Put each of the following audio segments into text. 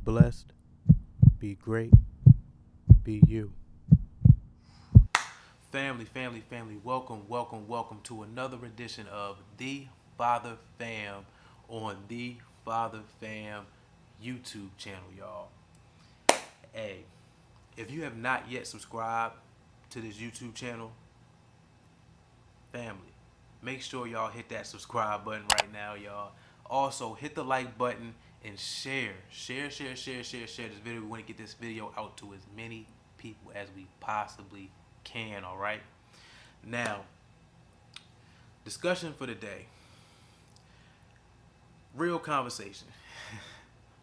blessed, be great, be you. Family, welcome to another edition of The Father Fam on The Father Fam YouTube channel, y'all. Hey, if you have not yet subscribed to this YouTube channel, family, make sure y'all hit that subscribe button right now, y'all. Also, hit the like button and share this video. We want to get this video out to as many people as we possibly can, all right? Now, discussion for the day. Real conversation.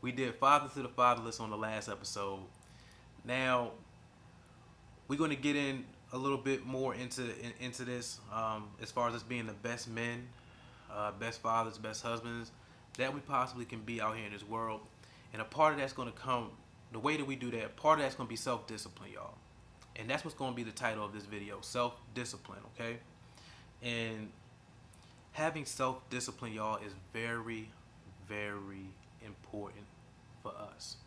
We did father to the fatherless on the last episode. Now we're going to get in a little bit more into this, as far as us being the best men, best fathers, best husbands that we possibly can be out here in this world. And a part of that's going to come, the way that we do that, part of that's going to be self-discipline, y'all. And that's what's going to be the title of this video, self-discipline, okay? And having self-discipline, y'all, is very, very important for us.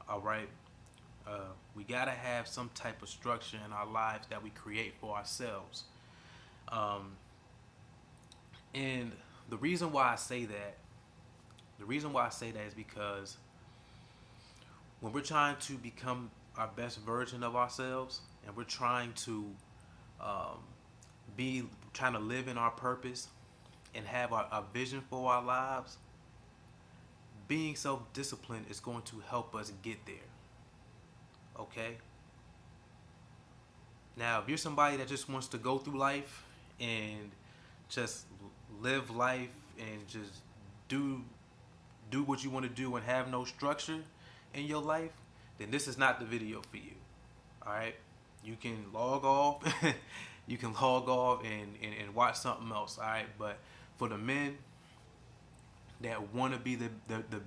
All right? We got to have some type of structure in our lives that we create for ourselves. And the reason why I say that, is because when we're trying to become our best version of ourselves and we're trying to um, trying to live in our purpose and have our vision for our lives, being self-disciplined is going to help us get there. Okay? Now, if you're somebody that just wants to go through life and just live life and just do what you want to do and have no structure in your life, then this is not the video for you. All right? You can log off. You can log off and watch something else. All right? But for the men that want to be the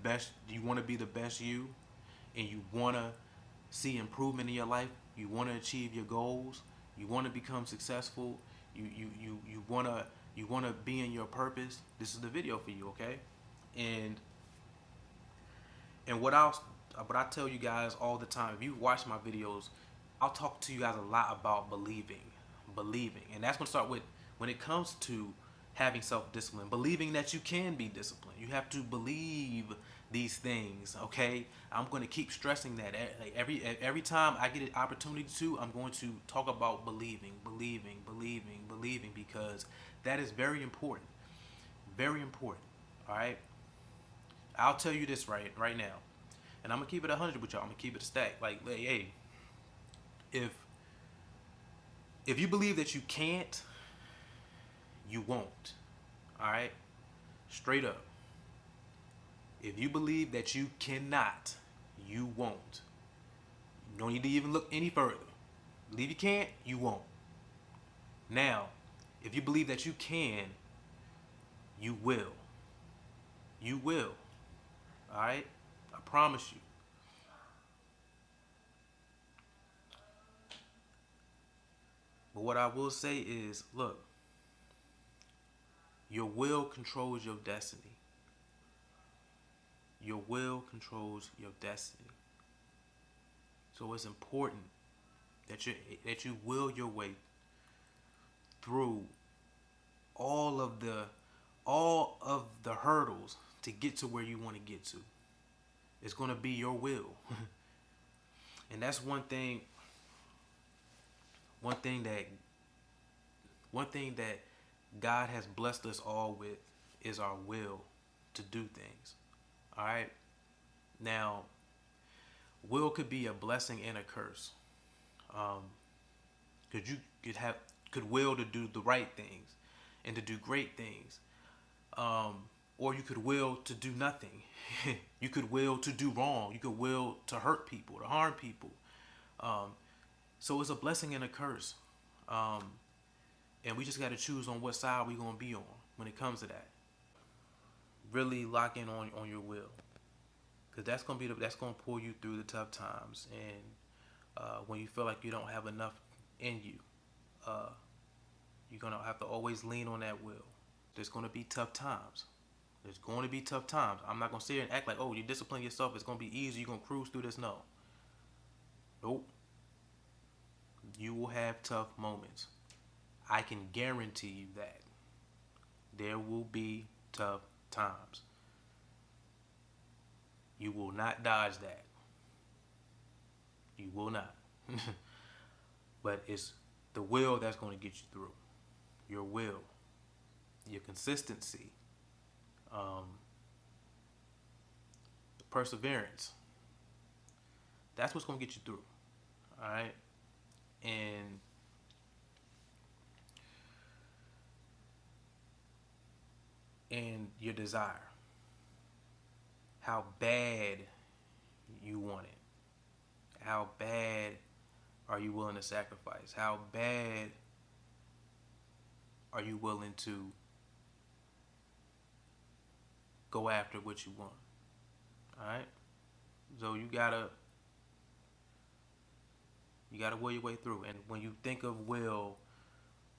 best, you want to be the best you, and you want to see improvement in your life, you want to achieve your goals, you want to become successful, you want to be in your purpose, this is the video for you, okay? And what I tell you guys all the time, if you watch my videos, I'll talk to you guys a lot about believing, and that's going to start with, when it comes to having self-discipline, believing that you can be disciplined. You have to believe these things, okay? I'm going to keep stressing that. Like every time I get an opportunity to, I'm going to talk about believing, because that is very important. Very important, all right? I'll tell you this right now, and I'm going to keep it 100 with y'all. I'm going to keep it a stack. Like, hey, if you believe that you can't, you won't. All right? Straight up. If you believe that you cannot, you won't. You don't need to even look any further. Believe you can't, you won't. Now, if you believe that you can, you will. You will. All right? I promise you. But what I will say is, look, your will controls your destiny. Your will controls your destiny. So it's important that you will your way through all of the hurdles to get to where you want to get to. It's going to be your will. And that's one thing that God has blessed us all with, is our will to do things. All right? Now, will could be a blessing and a curse. Because you could will to do the right things and to do great things. Or you could will to do nothing. You could will to do wrong. You could will to hurt people, to harm people. So it's a blessing and a curse. And we just got to choose on what side we're going to be on when it comes to that. Really lock in on your will. Because that's going to pull you through the tough times. And when you feel like you don't have enough in you, you're going to have to always lean on that will. There's going to be tough times. There's going to be tough times. I'm not gonna sit here and act like, oh, you discipline yourself, it's gonna be easy, you're gonna cruise through this. No. Nope. You will have tough moments. I can guarantee you that. There will be tough times. You will not dodge that. You will not. But it's the will that's going to get you through. Your will, your consistency, um, the perseverance. That's what's going to get you through. All right. And your desire. How bad you want it. How bad are you willing to sacrifice? How bad are you willing to go after what you want? All right. So you gotta will your way through. And when you think of will,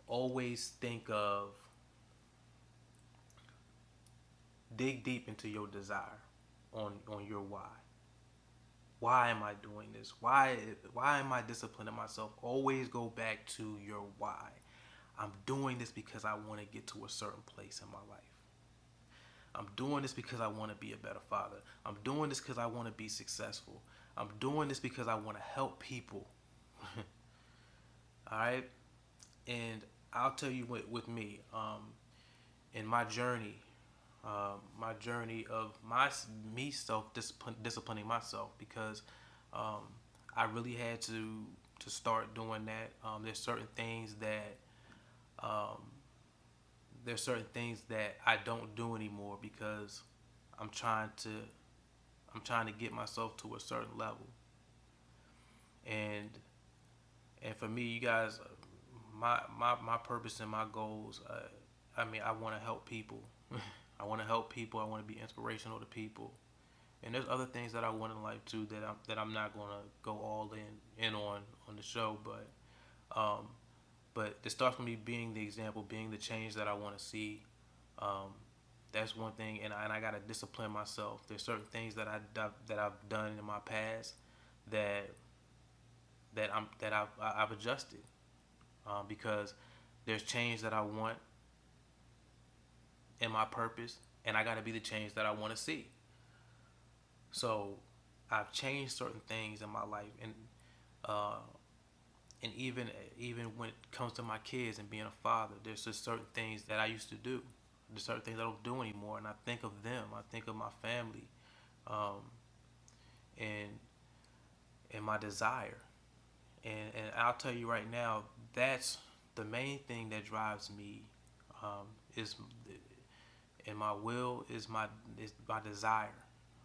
always think of dig deep into your desire on your why. Why am I doing this? Why am I disciplining myself? Always go back to your why. I'm doing this because I want to get to a certain place in my life. I'm doing this because I want to be a better father. I'm doing this because I want to be successful. I'm doing this because I want to help people. All right? And I'll tell you with me, in my journey of me self disciplining myself, because I really had to start doing that. Um, there's certain things that I don't do anymore because I'm trying to I'm trying to get myself to a certain level. And for me, you guys, my purpose and my goals. I mean, I want to help people. I want to help people. I want to be inspirational to people. And there's other things that I want in life too that I'm not gonna go all in on the show, um, but it starts with me being the example, being the change that I want to see. Um, that's one thing, and I gotta discipline myself. There's certain things that I've done in my past that I've adjusted, because there's change that I want in my purpose, and I gotta be the change that I want to see. So I've changed certain things in my life, uh, and even when it comes to my kids and being a father, there's just certain things that I used to do. There's certain things I don't do anymore, and I think of them. I think of my family, um, and my desire. And I'll tell you right now, that's the main thing that drives me. Is and my will is my desire.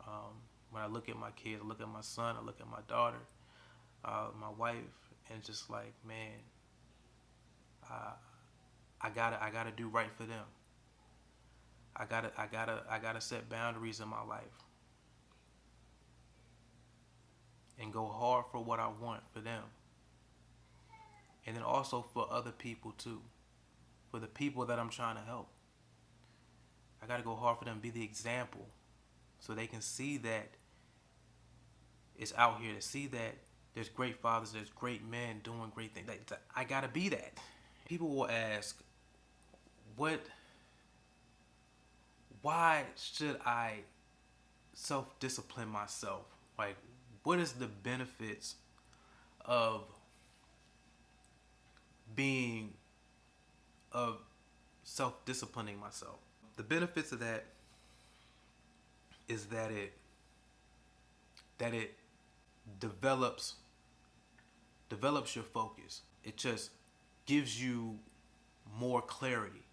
Um, when I look at my kids, I look at my son, I look at my daughter, my wife, and just like, man, I I gotta do right for them. I gotta set boundaries in my life and go hard for what I want for them, and then also for other people too, for the people that I'm trying to help. I gotta go hard for them, be the example, so they can see that it's out here, to see that there's great fathers, there's great men doing great things. I gotta be that. People will ask, what? Why should I self-discipline myself? Like, what is the benefits of being of self-disciplining myself? The benefits of that is that it develops your focus. It just gives you more clarity,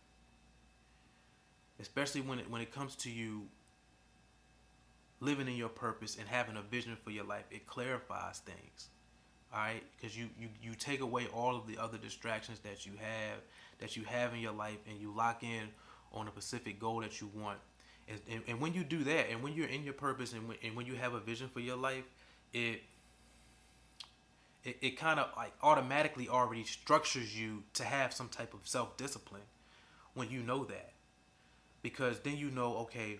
especially when it comes to you living in your purpose and having a vision for your life. It clarifies things. All right, because you take away all of the other distractions that you have in your life, and you lock in on a specific goal that you want. And when you do that, and when you're in your purpose, and when you have a vision for your life, it it kind of like automatically already structures you to have some type of self-discipline when you know that. because then you know, okay,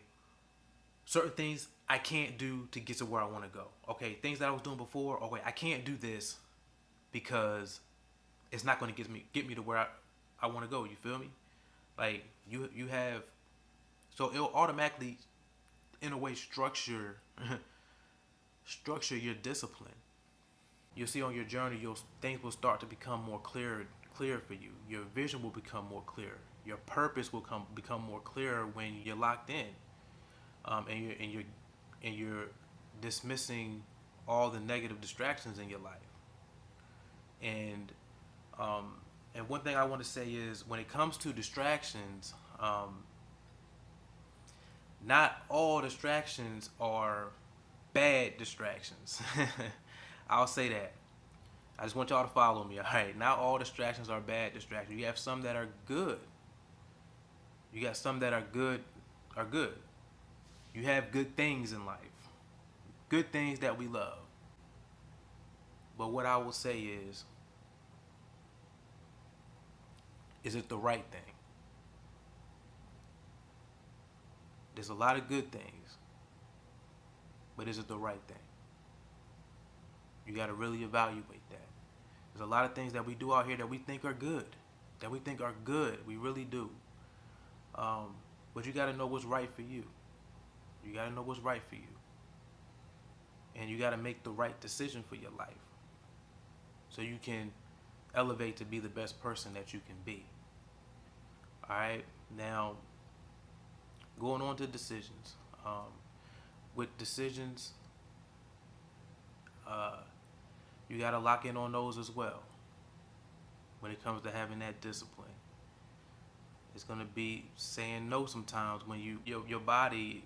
certain things I can't do to get to where I want to go. Okay, things that I was doing before, okay, I can't do this because it's not going to get me to where I want to go. You feel me? Like you have, so it'll automatically, in a way, structure your discipline. You'll see on your journey, things will start to become more clear for you. Your vision will become more clear. Your purpose will become more clear when you're locked in, and you're dismissing all the negative distractions in your life. And um, and one thing I want to say is, when it comes to distractions, not all distractions are bad distractions. I'll say that. I just want y'all to follow me. All right, not all distractions are bad distractions. You have some that are good. You got some that are good. You have good things in life, good things that we love. But what I will say is it the right thing? There's a lot of good things, but is it the right thing? You got to really evaluate that. There's a lot of things that we do out here that we think are good, We really do. Um, but you got to know what's right for you. You got to know what's right for you. And you got to make the right decision for your life, so you can elevate to be the best person that you can be. All right. Now, going on to decisions. With decisions, uh, you got to lock in on those as well. When it comes to having that discipline, it's gonna be saying no sometimes when your body,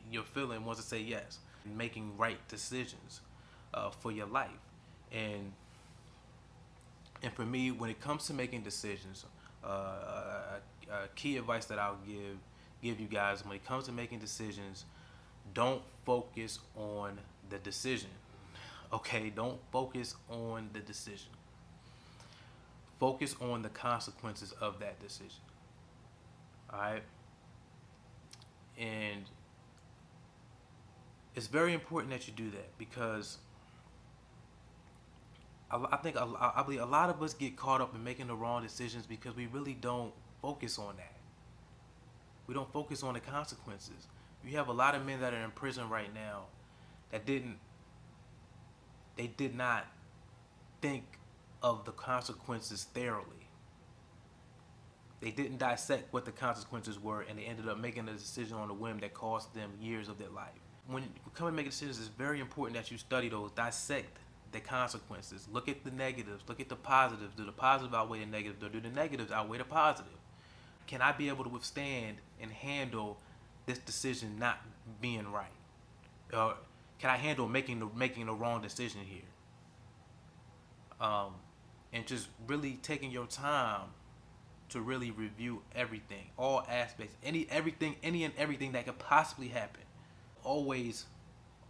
your feeling wants to say yes, and making right decisions for your life. And and for me, when it comes to making decisions, key advice that I'll give you guys, when it comes to making decisions, don't focus on the decision. Okay, don't focus on the decision. Focus on the consequences of that decision. All right, and it's very important that you do that, because I believe a lot of us get caught up in making the wrong decisions because we really don't focus on that. We don't focus on the consequences. You have a lot of men that are in prison right now that did not think of the consequences thoroughly. They didn't dissect what the consequences were, and they ended up making a decision on a whim that cost them years of their life. When you come and make decisions, it's very important that you study those, dissect the consequences. Look at the negatives, look at the positives. Do the positive outweigh the negatives, or do the negatives outweigh the positive? Can I be able to withstand and handle this decision not being right? Or can I handle making the wrong decision here? Um, and just really taking your time to really review everything, all aspects, any and everything that could possibly happen. Always,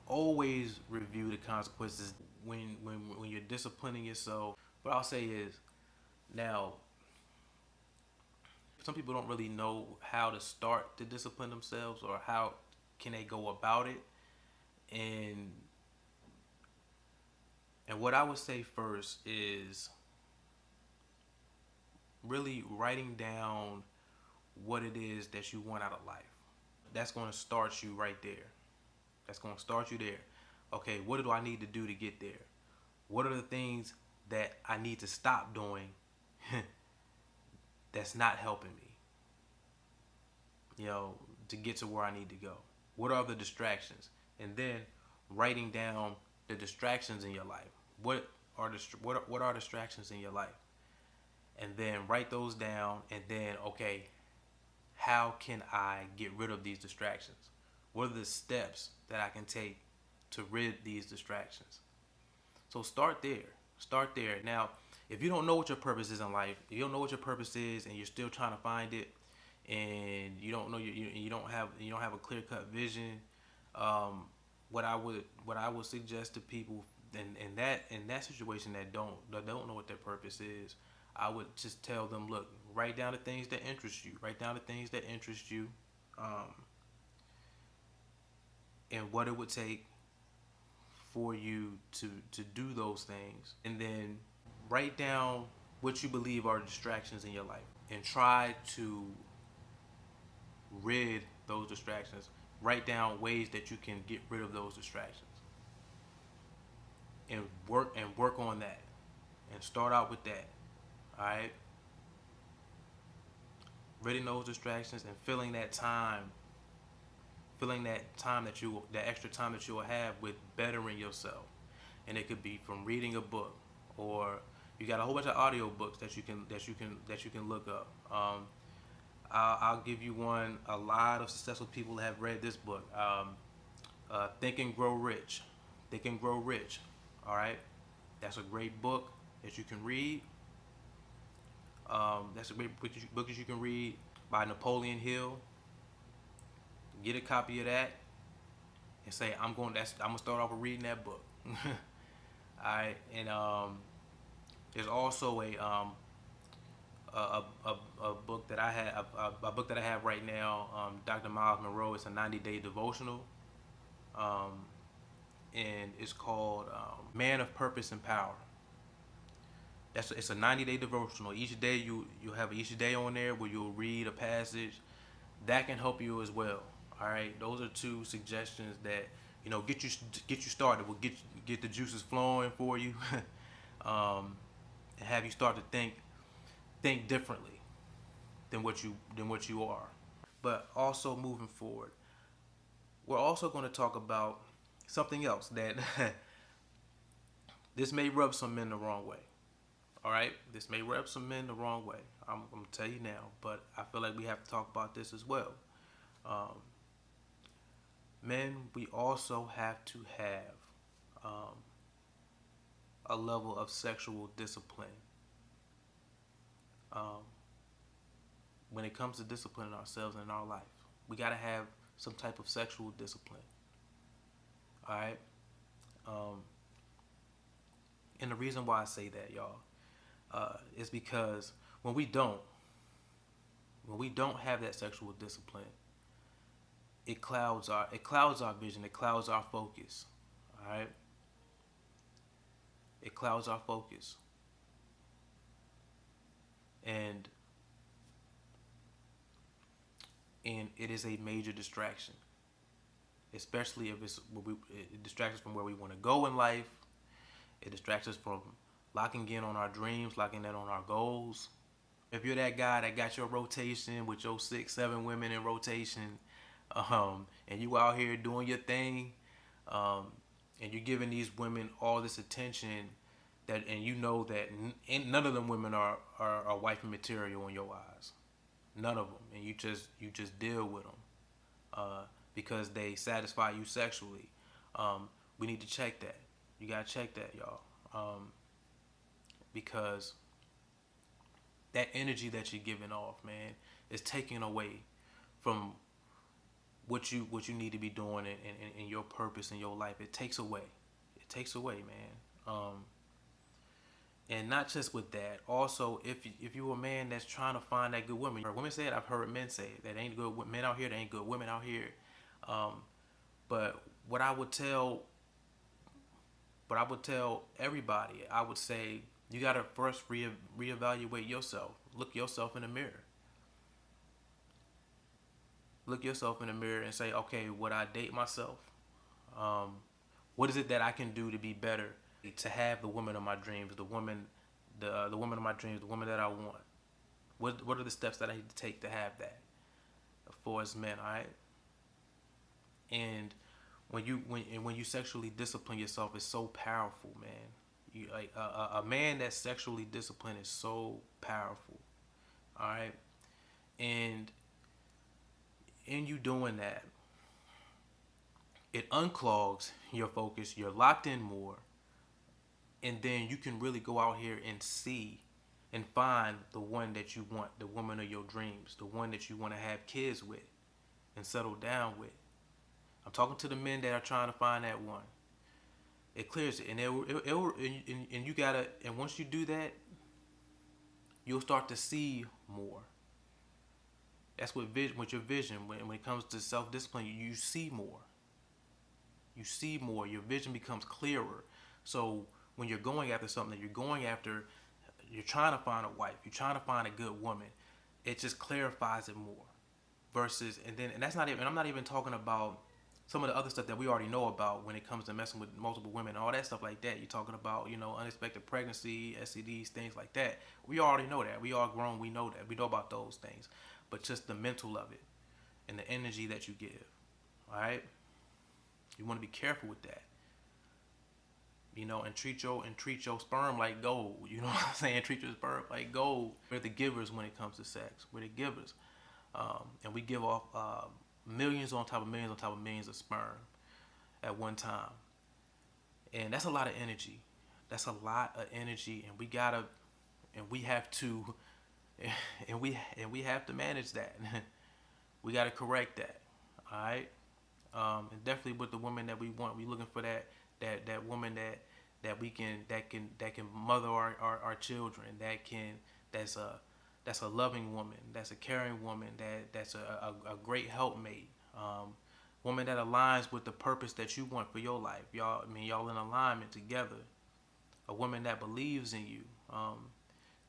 always review the consequences when you're disciplining yourself. What I'll say is, now, some people don't really know how to start to discipline themselves, or how can they go about it. And and what I would say first is really writing down what it is that you want out of life. That's going to start you right there. That's going to start you there. Okay, what do I need to do to get there? What are the things that I need to stop doing that's not helping me, to get to where I need to go? What are the distractions? And then writing down the distractions in your life. What are distractions in your life? And then write those down, and then, okay, how can I get rid of these distractions? What are the steps that I can take to rid these distractions? So start there. Start there. Now, if you don't know what your purpose is in life, if you don't know what your purpose is, and you're still trying to find it, and you don't know, you don't have a clear cut vision, what I would suggest to people in that situation that don't know what their purpose is, I would just tell them, look, Write down the things that interest you. Write down the things that interest you, um, and what it would take for you to do those things. And then write down what you believe are distractions in your life, and try to rid those distractions. Write down ways that you can get rid of those distractions, and work on that, and start out with that. All right, ridding those distractions and filling that extra time that you will have with bettering yourself. And it could be from reading a book, or you got a whole bunch of audio books that you can look up. I'll give you one. A lot of successful people have read this book, Think and Grow Rich. Think and Grow Rich. All right, that's a great book that you can read. That's a great book that you can read by Napoleon Hill. Get a copy of that and say, I'm gonna start off with reading that book. All right, and there's also a book that I have a book that I have right now. Dr. Miles Monroe. It's a 90-day devotional, um, and it's called Man of Purpose and Power. It's a 90-day devotional. Each day you have each day on there where you'll read a passage that can help you as well. All right, those are two suggestions that get you started. Will get the juices flowing for you, and have you start to think differently than what you are. But also moving forward, we're also going to talk about something else that this may rub some men the wrong way. All right, this may rub some men the wrong way. I'm gonna tell you now, but I feel like we have to talk about this as well. Um, Men, we also have to have um, a level of sexual discipline. Um, when it comes to disciplining ourselves in our life, we gotta have some type of sexual discipline. All right. Um, and the reason why I say that, y'all, is because when we don't, when we don't have that sexual discipline, it clouds our vision, it clouds our focus. All right, it clouds our focus, and it is a major distraction, especially if it distracts us from where we want to go in life. It distracts us from locking in on our dreams, locking in on our goals. If you're that guy that got your rotation with your 6, 7 women in rotation, and you out here doing your thing, um, and you're giving these women all this attention, and you know that none of them women are wifey material in your eyes, none of them, and you just deal with them, because they satisfy you sexually. We need to check that. You gotta check that, y'all, because that energy that you're giving off, man, is taking away from what you need to be doing in your purpose in your life. It takes away. It takes away, man. And not just with that. Also, if you're a man that's trying to find that good woman, women say it. I've heard men say it, that ain't good men out here. That ain't good women out here. Um, but what I would tell everybody, I would say you gotta first reevaluate yourself. Look yourself in the mirror. Look yourself in the mirror and say, okay, would I date myself? Um, what is it that I can do to be better, to have the woman of my dreams, the woman of my dreams, the woman that I want? What are the steps that I need to take to have that for us men? All right, and when you sexually discipline yourself, it's so powerful, man. You like a man that's sexually disciplined is so powerful. All right, and in you doing that, it unclogs your focus. You're locked in more, and then you can really go out here and see and find the one that you want, the woman of your dreams, the one that you want to have kids with and settle down with. I'm talking to the men that are trying to find that one. It clears it, and and you gotta. And once you do that, you'll start to see more. That's what vision, with your vision. When it comes to self discipline, you see more. You see more. Your vision becomes clearer. So when you're going after something, you're going after, you're trying to find a wife, you're trying to find a good woman. It just clarifies it more. Versus, and that's not even. And I'm not even talking about some of the other stuff that we already know about when it comes to messing with multiple women, all that stuff like that. You're talking about, unexpected pregnancy, STDs, things like that. We already know that. We all grown. We know that. We know about those things. But just the mental of it and the energy that you give. All right. You want to be careful with that. And treat your sperm like gold. You know what I'm saying? Treat your sperm like gold. We're the givers when it comes to sex. We're the givers, and we give off millions on top of millions on top of millions of sperm at one time, and that's a lot of energy. That's a lot of energy, and we gotta, and we have to, and we have to manage that. We gotta correct that. All right. And definitely with the woman that we want, we looking for that woman that can mother our children, that's a loving woman, that's a caring woman, that's a great helpmate, woman that aligns with the purpose that you want for your life. Y'all in alignment together. A woman that believes in you,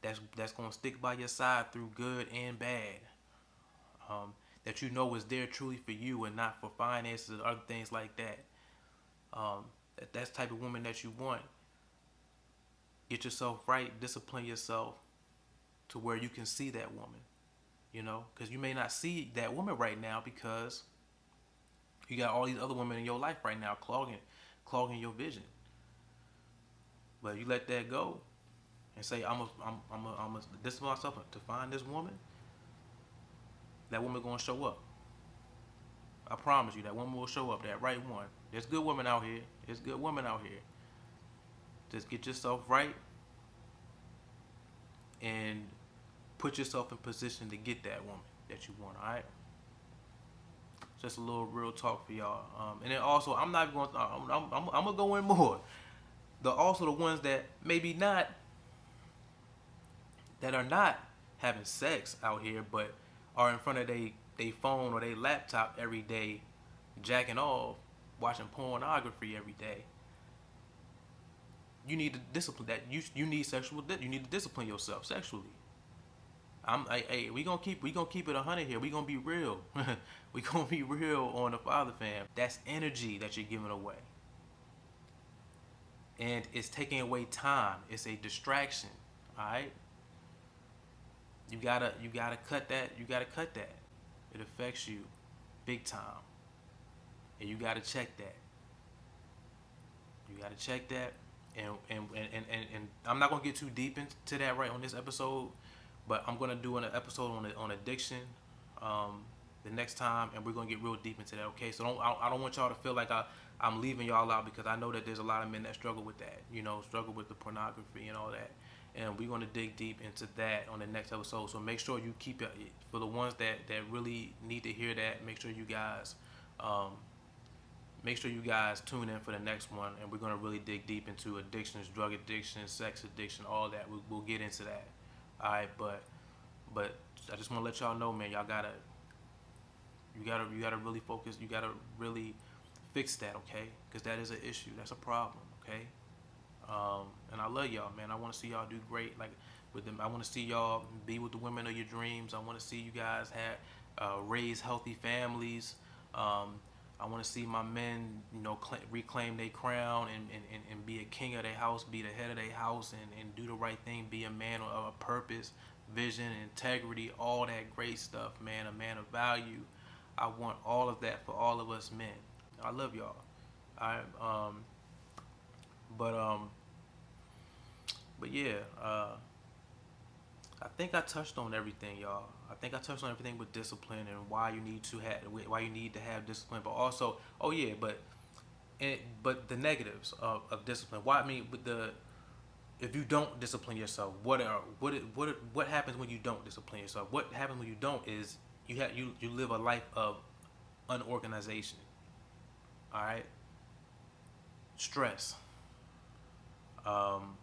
that's gonna stick by your side through good and bad. That is there truly for you and not for finances or other things like that. That's the type of woman that you want. Get yourself right, discipline yourself to where you can see that woman. Because you may not see that woman right now because you got all these other women in your life right now clogging your vision. But you let that go and say, I'm a discipline myself to find this woman. That woman gonna show up. I promise you, that woman will show up. That right one. There's good women out here. There's good women out here. Just get yourself right and put yourself in position to get that woman that you want. All right. Just a little real talk for y'all. And then also, I'm not going. I'm gonna go in more. The ones that maybe not, that are not having sex out here, but are in front of they phone or they laptop every day, jacking off, watching pornography every day. You need to discipline that. You need sexual. You need to discipline yourself sexually. Hey, we gonna keep it 100 here. We gonna be real. We gonna be real on the Father Fam. That's energy that you're giving away, and it's taking away time. It's a distraction. All right. You gotta cut that. You gotta cut that. It affects you big time, and you gotta check that. You gotta check that, and I'm not gonna get too deep into that right on this episode, but I'm gonna do an episode on addiction, the next time, and we're gonna get real deep into that. Okay, so I don't want y'all to feel like I'm leaving y'all out, because I know that there's a lot of men that struggle with that, struggle with the pornography and all that, and we're gonna dig deep into that on the next episode. So make sure you keep it for the ones that really need to hear that. Um, Make sure you guys tune in for the next one, and we're gonna really dig deep into addictions, drug addiction, sex addiction, all that. We'll get into that. All right, but I just want to let y'all know, man. You gotta really focus. You gotta really fix that, okay? Because that is an issue. That's a problem, okay? And I love y'all, man. I want to see y'all do great. Like with them, I want to see y'all be with the women of your dreams. I want to see you guys raise healthy families. I want to see my men, reclaim their crown and be a king of their house, be the head of their house, and do the right thing, be a man of a purpose, vision, integrity, all that great stuff, man, a man of value. I want all of that for all of us men. I love y'all. I but but yeah, I think I touched on everything, y'all. I think I touched on everything with discipline and why you need to have discipline, but also, oh yeah, but the negatives of discipline. Why? I mean, with the if you don't discipline yourself, what happens when you don't discipline yourself? What happens when you don't is you live a life of unorganization. All right, stress. Um,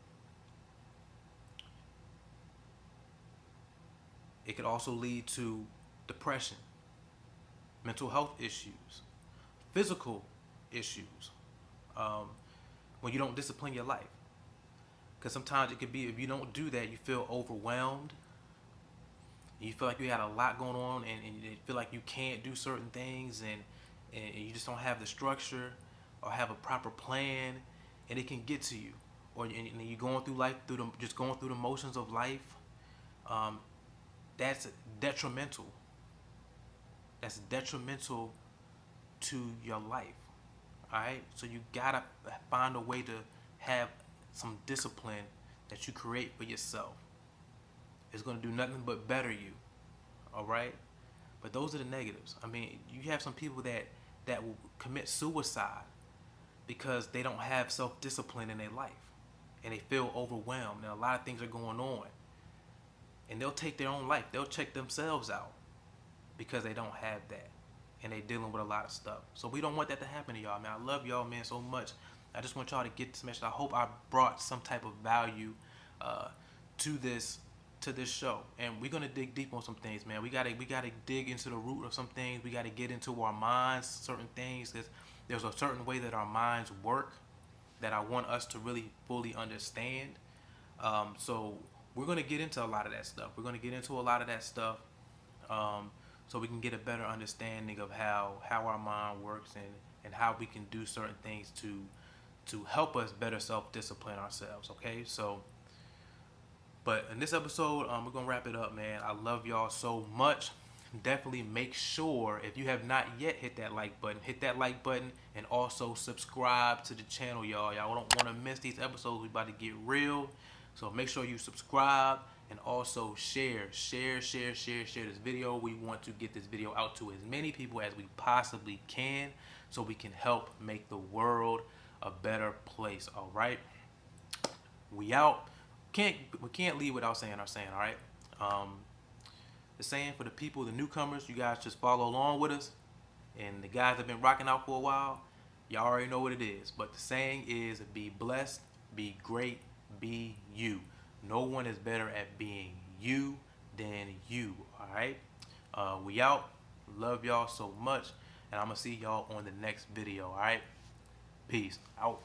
It could also lead to depression, mental health issues, physical issues, um, when you don't discipline your life. Because sometimes it could be, if you don't do that, you feel overwhelmed. You feel like you had a lot going on, and you feel like you can't do certain things, and you just don't have the structure or have a proper plan, and it can get to you. Or and you're going through life, just going through the motions of life. Um, that's detrimental. That's detrimental to your life. All right, so you gotta find a way to have some discipline that you create for yourself. It's gonna do nothing but better you. All right, but those are the negatives. I mean, you have some people that will commit suicide because they don't have self discipline in their life, and they feel overwhelmed, and a lot of things are going on, and they'll take their own life. They'll check themselves out because they don't have that, and they dealing with a lot of stuff. So we don't want that to happen to y'all, man. I love y'all, man, so much. I just want y'all to get this message. I hope I brought some type of value uh, to this show, and we're gonna dig deep on some things, man. We gotta dig into the root of some things. We gotta get into our minds, certain things, because there's a certain way that our minds work that I want us to really fully understand. So we're gonna get into a lot of that stuff. We're gonna get into a lot of that stuff, um, so we can get a better understanding of how our mind works, and how we can do certain things to help us better self discipline ourselves. Okay, so. But in this episode, we're gonna wrap it up, man. I love y'all so much. Definitely make sure, if you have not yet hit that like button, and also subscribe to the channel, y'all. Y'all don't want to miss these episodes. We about to get real, so make sure you subscribe, and also share this video. We want to get this video out to as many people as we possibly can, so we can help make the world a better place. All right, we out. We can't leave without saying our saying. All right. The saying for the people, the newcomers, you guys just follow along with us, and the guys that have been rocking out for a while, y'all already know what it is. But the saying is: be blessed, be great, be you. No one is better at being you than you. All right. We out. Love y'all so much, and I'm gonna see y'all on the next video. All right. Peace out.